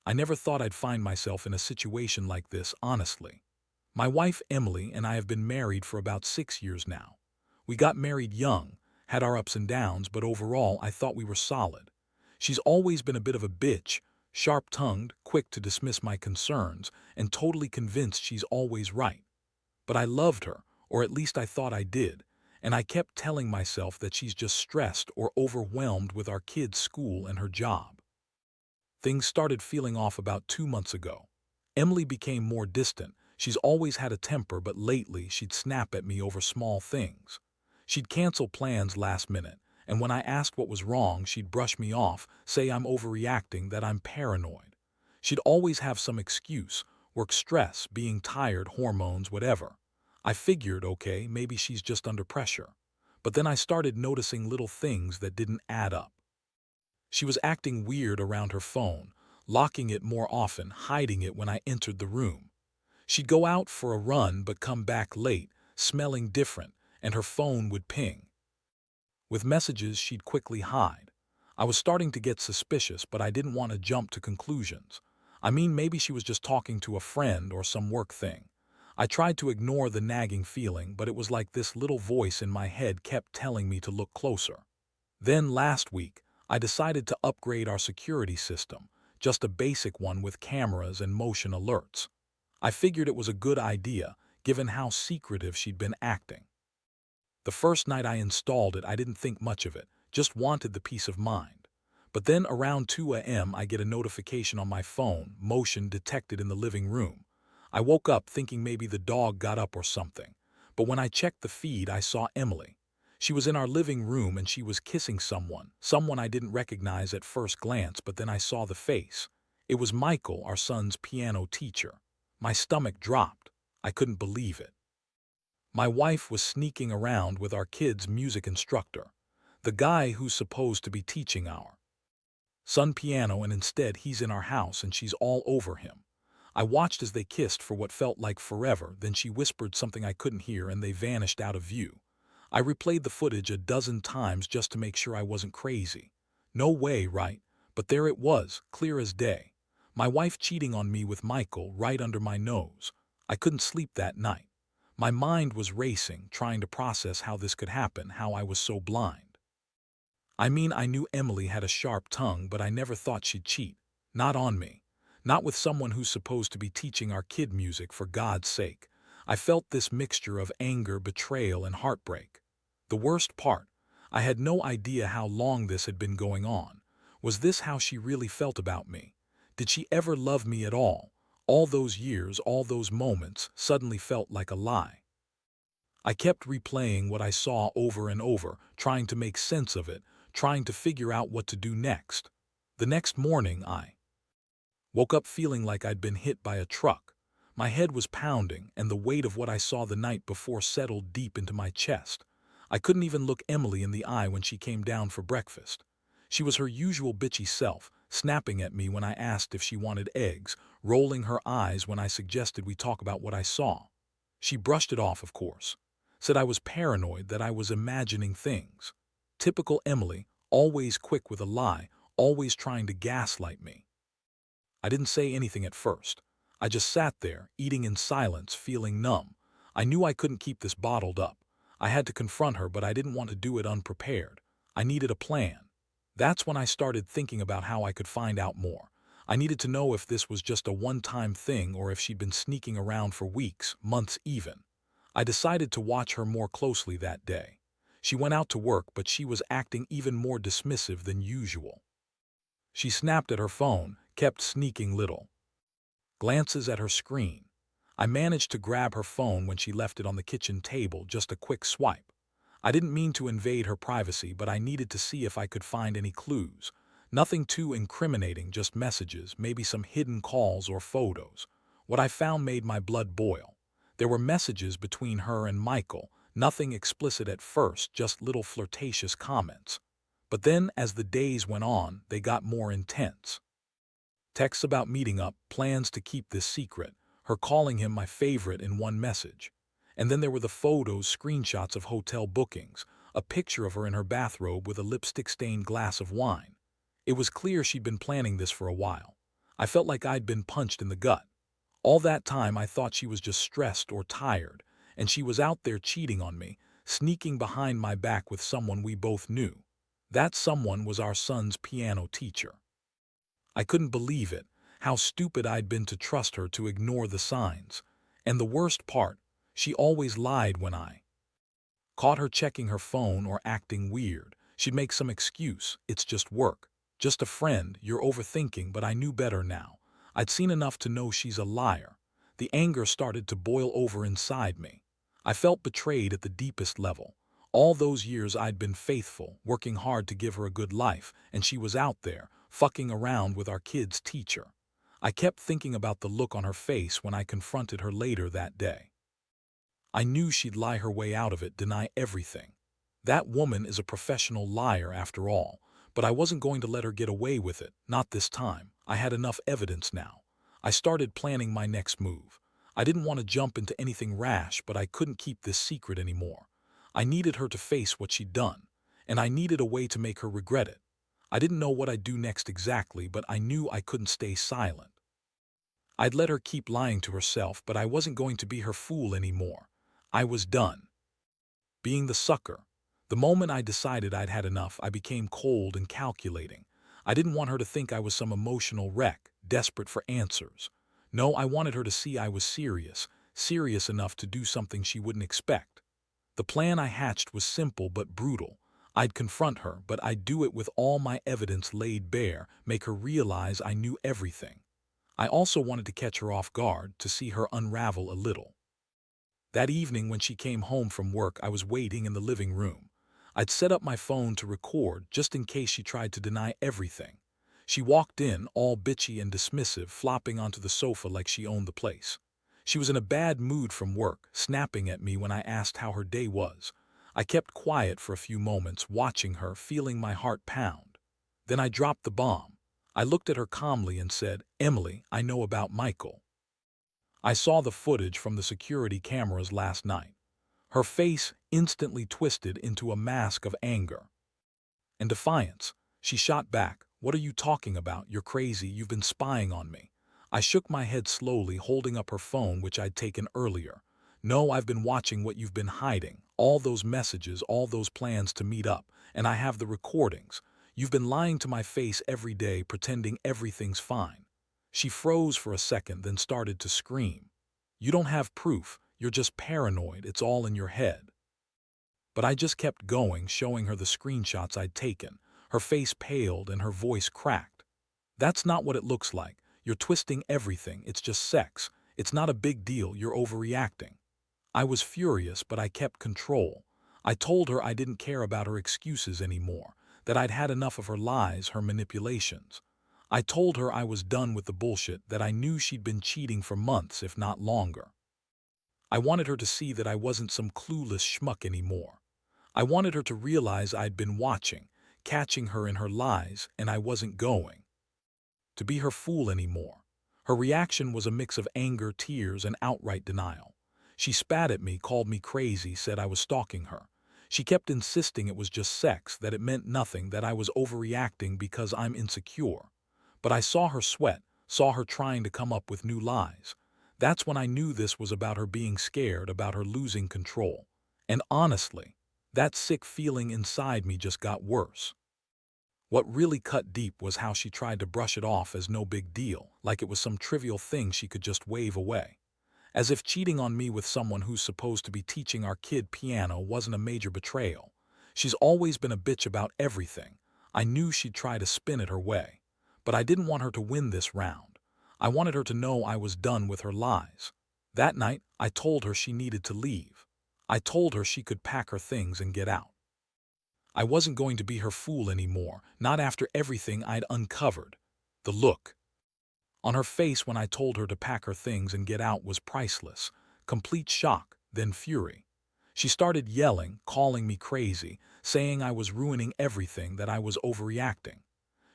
I never thought I'd find myself in a situation like this, honestly. My wife Emily and I have been married for about 6 years now. We got married young, had our ups and downs, but overall I thought we were solid. She's always been a bit of a bitch, sharp-tongued, quick to dismiss my concerns, and totally convinced she's always right. But I loved her, or at least I thought I did, and I kept telling myself that she's just stressed or overwhelmed with our kids' school and her job. Things started feeling off about 2 months ago. Emily became more distant. She's always had a temper, but lately she'd snap at me over small things. She'd cancel plans last minute, and when I asked what was wrong, she'd brush me off, say I'm overreacting, that I'm paranoid. She'd always have some excuse, work stress, being tired, hormones, whatever. I figured, okay, maybe she's just under pressure. But then I started noticing little things that didn't add up. She was acting weird around her phone, locking it more often, hiding it when I entered the room. She'd go out for a run but come back late, smelling different, and her phone would ping. With messages she'd quickly hide. I was starting to get suspicious, but I didn't want to jump to conclusions. I mean, maybe she was just talking to a friend or some work thing. I tried to ignore the nagging feeling, but it was like this little voice in my head kept telling me to look closer. Then last week, I decided to upgrade our security system, just a basic one with cameras and motion alerts. I figured it was a good idea, given how secretive she'd been acting. The first night I installed it, I didn't think much of it, just wanted the peace of mind. But then around 2 a.m. I get a notification on my phone, motion detected in the living room. I woke up thinking maybe the dog got up or something. But when I checked the feed, I saw Emily. She was in our living room and she was kissing someone I didn't recognize at first glance, but then I saw the face. It was Michael, our son's piano teacher. My stomach dropped. I couldn't believe it. My wife was sneaking around with our kid's music instructor, the guy who's supposed to be teaching our son piano, and instead he's in our house and she's all over him. I watched as they kissed for what felt like forever, then she whispered something I couldn't hear and they vanished out of view. I replayed the footage a dozen times just to make sure I wasn't crazy. No way, right? But there it was, clear as day. My wife cheating on me with Michael right under my nose. I couldn't sleep that night. My mind was racing, trying to process how this could happen, how I was so blind. I mean, I knew Emily had a sharp tongue, but I never thought she'd cheat. Not on me. Not with someone who's supposed to be teaching our kid music, for God's sake. I felt this mixture of anger, betrayal, and heartbreak. The worst part, I had no idea how long this had been going on. Was this how she really felt about me? Did she ever love me at all? All those years, all those moments, suddenly felt like a lie. I kept replaying what I saw over and over, trying to make sense of it, trying to figure out what to do next. The next morning, I woke up feeling like I'd been hit by a truck. My head was pounding, and the weight of what I saw the night before settled deep into my chest. I couldn't even look Emily in the eye when she came down for breakfast. She was her usual bitchy self, snapping at me when I asked if she wanted eggs, rolling her eyes when I suggested we talk about what I saw. She brushed it off, of course. Said I was paranoid, that I was imagining things. Typical Emily, always quick with a lie, always trying to gaslight me. I didn't say anything at first. I just sat there, eating in silence, feeling numb. I knew I couldn't keep this bottled up. I had to confront her, but I didn't want to do it unprepared. I needed a plan. That's when I started thinking about how I could find out more. I needed to know if this was just a one-time thing or if she'd been sneaking around for weeks, months even. I decided to watch her more closely that day. She went out to work, but she was acting even more dismissive than usual. She snapped at her phone, kept sneaking little glances at her screen. I managed to grab her phone when she left it on the kitchen table, just a quick swipe. I didn't mean to invade her privacy, but I needed to see if I could find any clues. Nothing too incriminating, just messages, maybe some hidden calls or photos. What I found made my blood boil. There were messages between her and Michael, nothing explicit at first, just little flirtatious comments. But then, as the days went on, they got more intense. Texts about meeting up, plans to keep this secret, her calling him my favorite in one message. And then there were the photos, screenshots of hotel bookings, a picture of her in her bathrobe with a lipstick-stained glass of wine. It was clear she'd been planning this for a while. I felt like I'd been punched in the gut. All that time I thought she was just stressed or tired, and she was out there cheating on me, sneaking behind my back with someone we both knew. That someone was our son's piano teacher. I couldn't believe it, how stupid I'd been to trust her to ignore the signs. And the worst part, she always lied when I caught her checking her phone or acting weird. She'd make some excuse, it's just work. Just a friend, you're overthinking, but I knew better now. I'd seen enough to know she's a liar. The anger started to boil over inside me. I felt betrayed at the deepest level. All those years I'd been faithful, working hard to give her a good life, and she was out there, fucking around with our kid's teacher. I kept thinking about the look on her face when I confronted her later that day. I knew she'd lie her way out of it, deny everything. That woman is a professional liar after all, but I wasn't going to let her get away with it, not this time. I had enough evidence now. I started planning my next move. I didn't want to jump into anything rash, but I couldn't keep this secret anymore. I needed her to face what she'd done, and I needed a way to make her regret it. I didn't know what I'd do next exactly, but I knew I couldn't stay silent. I'd let her keep lying to herself, but I wasn't going to be her fool anymore. I was done being the sucker. The moment I decided I'd had enough, I became cold and calculating. I didn't want her to think I was some emotional wreck, desperate for answers. No, I wanted her to see I was serious, serious enough to do something she wouldn't expect. The plan I hatched was simple but brutal. I'd confront her, but I'd do it with all my evidence laid bare, make her realize I knew everything. I also wanted to catch her off guard, to see her unravel a little. That evening when she came home from work, I was waiting in the living room. I'd set up my phone to record just in case she tried to deny everything. She walked in, all bitchy and dismissive, flopping onto the sofa like she owned the place. She was in a bad mood from work, snapping at me when I asked how her day was. I kept quiet for a few moments, watching her, feeling my heart pound. Then I dropped the bomb. I looked at her calmly and said, "Emily, I know about Michael. I saw the footage from the security cameras last night." Her face instantly twisted into a mask of anger and defiance. She shot back, "What are you talking about? You're crazy. You've been spying on me." I shook my head slowly, holding up her phone, which I'd taken earlier. "No, I've been watching what you've been hiding. All those messages, all those plans to meet up, and I have the recordings. You've been lying to my face every day, pretending everything's fine." She froze for a second, then started to scream. "You don't have proof. You're just paranoid. It's all in your head." But I just kept going, showing her the screenshots I'd taken. Her face paled and her voice cracked. "That's not what it looks like. You're twisting everything. It's just sex. It's not a big deal. You're overreacting." I was furious, but I kept control. I told her I didn't care about her excuses anymore, that I'd had enough of her lies, her manipulations. I told her I was done with the bullshit, that I knew she'd been cheating for months, if not longer. I wanted her to see that I wasn't some clueless schmuck anymore. I wanted her to realize I'd been watching, catching her in her lies, and I wasn't going to be her fool anymore. Her reaction was a mix of anger, tears, and outright denial. She spat at me, called me crazy, said I was stalking her. She kept insisting it was just sex, that it meant nothing, that I was overreacting because I'm insecure. But I saw her sweat, saw her trying to come up with new lies. That's when I knew this was about her being scared, about her losing control. And honestly, that sick feeling inside me just got worse. What really cut deep was how she tried to brush it off as no big deal, like it was some trivial thing she could just wave away. As if cheating on me with someone who's supposed to be teaching our kid piano wasn't a major betrayal. She's always been a bitch about everything. I knew she'd try to spin it her way. But I didn't want her to win this round. I wanted her to know I was done with her lies. That night, I told her she needed to leave. I told her she could pack her things and get out. I wasn't going to be her fool anymore, not after everything I'd uncovered. The look on her face when I told her to pack her things and get out was priceless. Complete shock, then fury. She started yelling, calling me crazy, saying I was ruining everything, that I was overreacting.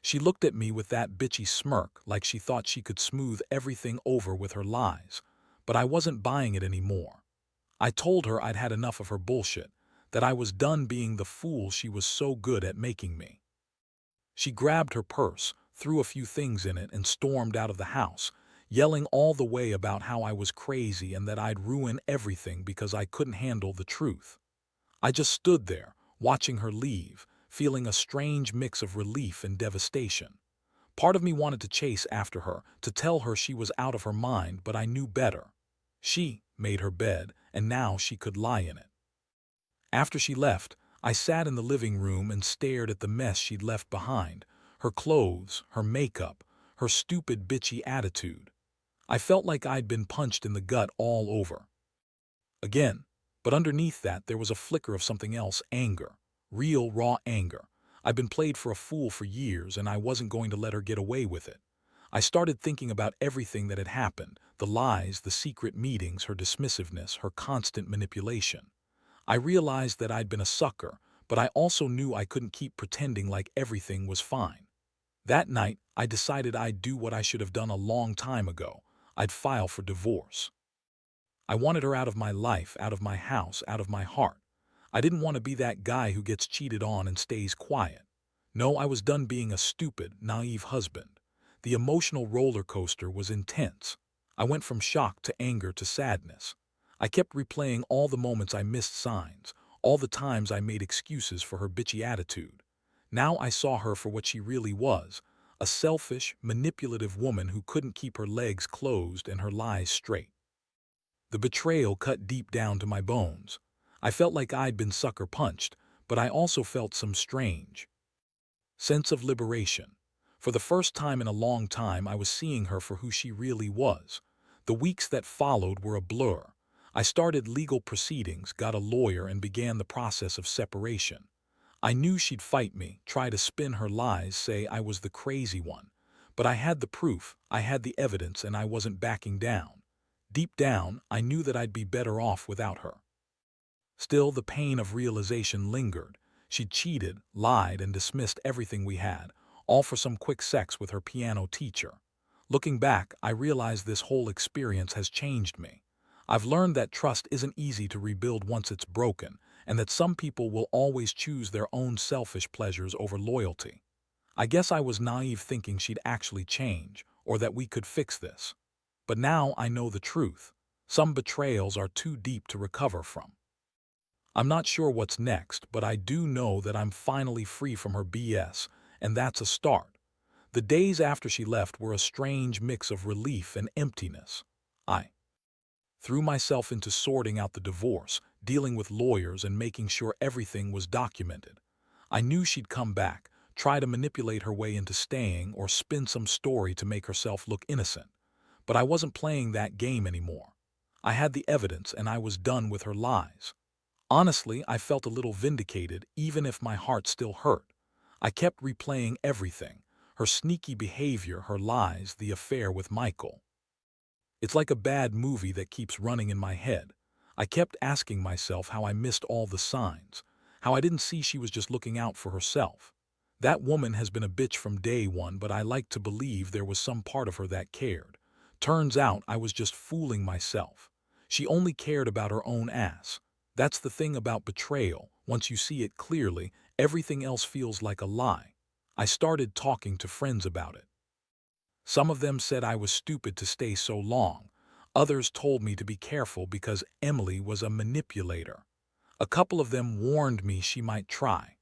She looked at me with that bitchy smirk, like she thought she could smooth everything over with her lies. But I wasn't buying it anymore. I told her I'd had enough of her bullshit, that I was done being the fool she was so good at making me. She grabbed her purse, threw a few things in it, and stormed out of the house, yelling all the way about how I was crazy and that I'd ruin everything because I couldn't handle the truth. I just stood there, watching her leave, feeling a strange mix of relief and devastation. Part of me wanted to chase after her, to tell her she was out of her mind, but I knew better. She made her bed, and now she could lie in it. After she left, I sat in the living room and stared at the mess she'd left behind, her clothes, her makeup, her stupid bitchy attitude. I felt like I'd been punched in the gut all over. Again, but underneath that there was a flicker of something else, anger. Real, raw anger. I'd been played for a fool for years, and I wasn't going to let her get away with it. I started thinking about everything that had happened, the lies, the secret meetings, her dismissiveness, her constant manipulation. I realized that I'd been a sucker, but I also knew I couldn't keep pretending like everything was fine. That night, I decided I'd do what I should have done a long time ago. I'd file for divorce. I wanted her out of my life, out of my house, out of my heart. I didn't want to be that guy who gets cheated on and stays quiet. No, I was done being a stupid, naive husband. The emotional roller coaster was intense. I went from shock to anger to sadness. I kept replaying all the moments I missed signs, all the times I made excuses for her bitchy attitude. Now I saw her for what she really was, a selfish, manipulative woman who couldn't keep her legs closed and her lies straight. The betrayal cut deep down to my bones. I felt like I'd been sucker punched, but I also felt some strange sense of liberation. For the first time in a long time, I was seeing her for who she really was. The weeks that followed were a blur. I started legal proceedings, got a lawyer, and began the process of separation. I knew she'd fight me, try to spin her lies, say I was the crazy one. But I had the proof, I had the evidence, and I wasn't backing down. Deep down, I knew that I'd be better off without her. Still, the pain of realization lingered. She'd cheated, lied, and dismissed everything we had, all for some quick sex with her piano teacher. Looking back, I realized this whole experience has changed me. I've learned that trust isn't easy to rebuild once it's broken, and that some people will always choose their own selfish pleasures over loyalty. I guess I was naive thinking she'd actually change, or that we could fix this. But now I know the truth. Some betrayals are too deep to recover from. I'm not sure what's next, but I do know that I'm finally free from her BS, and that's a start. The days after she left were a strange mix of relief and emptiness. I threw myself into sorting out the divorce, dealing with lawyers, and making sure everything was documented. I knew she'd come back, try to manipulate her way into staying, or spin some story to make herself look innocent. But I wasn't playing that game anymore. I had the evidence, and I was done with her lies. Honestly, I felt a little vindicated, even if my heart still hurt. I kept replaying everything: her sneaky behavior, her lies, the affair with Michael. It's like a bad movie that keeps running in my head. I kept asking myself how I missed all the signs, how I didn't see she was just looking out for herself. That woman has been a bitch from day one, but I like to believe there was some part of her that cared. Turns out I was just fooling myself. She only cared about her own ass. That's the thing about betrayal. Once you see it clearly, everything else feels like a lie. I started talking to friends about it. Some of them said I was stupid to stay so long. Others told me to be careful because Emily was a manipulator. A couple of them warned me she might try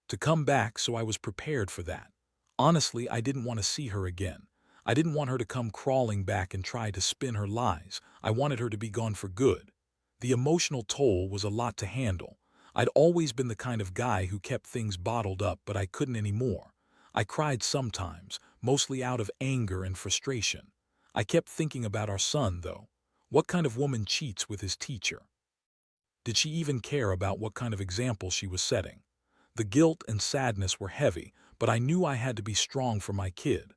to come back, so I was prepared for that. Honestly, I didn't want to see her again. I didn't want her to come crawling back and try to spin her lies. I wanted her to be gone for good. The emotional toll was a lot to handle. I'd always been the kind of guy who kept things bottled up, but I couldn't anymore. I cried sometimes, mostly out of anger and frustration. I kept thinking about our son, though. What kind of woman cheats with his teacher? Did she even care about what kind of example she was setting? The guilt and sadness were heavy, but I knew I had to be strong for my kid.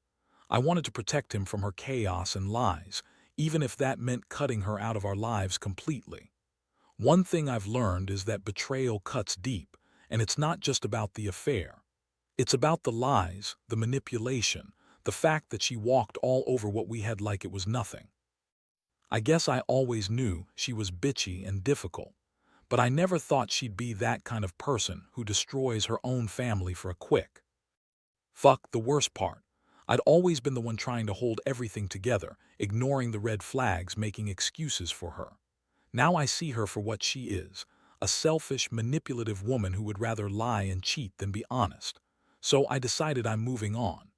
I wanted to protect him from her chaos and lies, even if that meant cutting her out of our lives completely. One thing I've learned is that betrayal cuts deep, and it's not just about the affair. It's about the lies, the manipulation, the fact that she walked all over what we had like it was nothing. I guess I always knew she was bitchy and difficult, but I never thought she'd be that kind of person who destroys her own family for a quick fuck. The worst part, I'd always been the one trying to hold everything together, ignoring the red flags, making excuses for her. Now I see her for what she is, a selfish, manipulative woman who would rather lie and cheat than be honest. So I decided I'm moving on.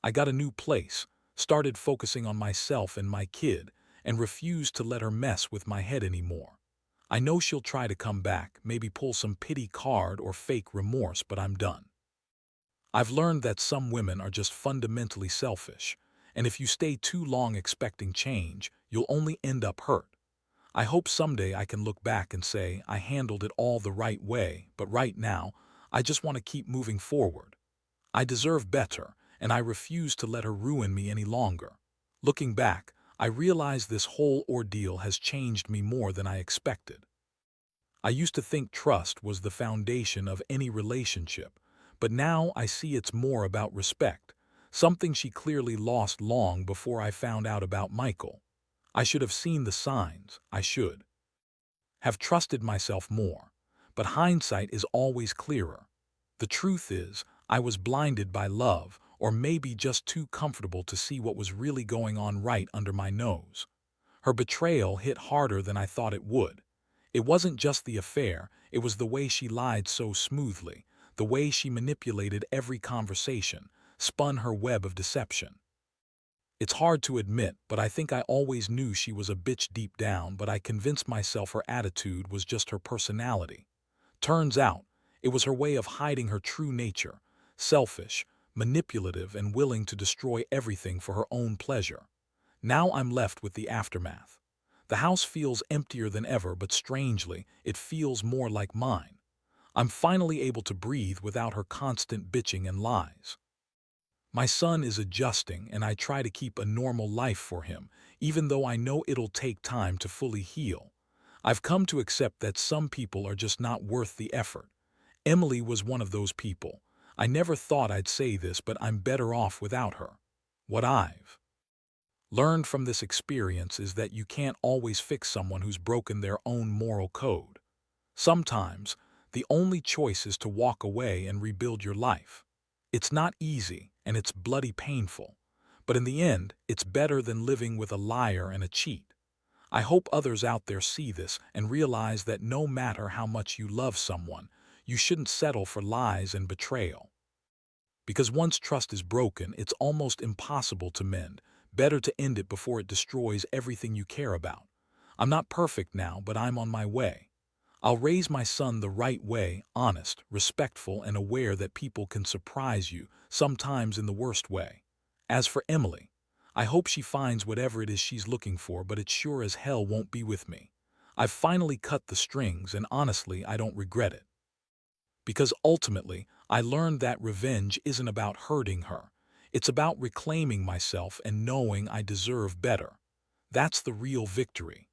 I got a new place, started focusing on myself and my kid, and refused to let her mess with my head anymore. I know she'll try to come back, maybe pull some pity card or fake remorse, but I'm done. I've learned that some women are just fundamentally selfish, and if you stay too long expecting change, you'll only end up hurt. I hope someday I can look back and say I handled it all the right way, but right now, I just want to keep moving forward. I deserve better, and I refuse to let her ruin me any longer. Looking back, I realize this whole ordeal has changed me more than I expected. I used to think trust was the foundation of any relationship, but now I see it's more about respect, something she clearly lost long before I found out about Michael. I should have seen the signs. I should have trusted myself more. But hindsight is always clearer. The truth is, I was blinded by love, or maybe just too comfortable to see what was really going on right under my nose. Her betrayal hit harder than I thought it would. It wasn't just the affair, it was the way she lied so smoothly, the way she manipulated every conversation, spun her web of deception. It's hard to admit, but I think I always knew she was a bitch deep down, but I convinced myself her attitude was just her personality. Turns out, it was her way of hiding her true nature, selfish, manipulative, and willing to destroy everything for her own pleasure. Now I'm left with the aftermath. The house feels emptier than ever, but strangely, it feels more like mine. I'm finally able to breathe without her constant bitching and lies. My son is adjusting, and I try to keep a normal life for him, even though I know it'll take time to fully heal. I've come to accept that some people are just not worth the effort. Emily was one of those people. I never thought I'd say this, but I'm better off without her. What I've learned from this experience is that you can't always fix someone who's broken their own moral code. Sometimes, the only choice is to walk away and rebuild your life. It's not easy, and it's bloody painful. But in the end, it's better than living with a liar and a cheat. I hope others out there see this and realize that no matter how much you love someone, you shouldn't settle for lies and betrayal. Because once trust is broken, it's almost impossible to mend. Better to end it before it destroys everything you care about. I'm not perfect now, but I'm on my way. I'll raise my son the right way, honest, respectful, and aware that people can surprise you, sometimes in the worst way. As for Emily, I hope she finds whatever it is she's looking for, but it sure as hell won't be with me. I've finally cut the strings, and honestly, I don't regret it. Because ultimately, I learned that revenge isn't about hurting her. It's about reclaiming myself and knowing I deserve better. That's the real victory.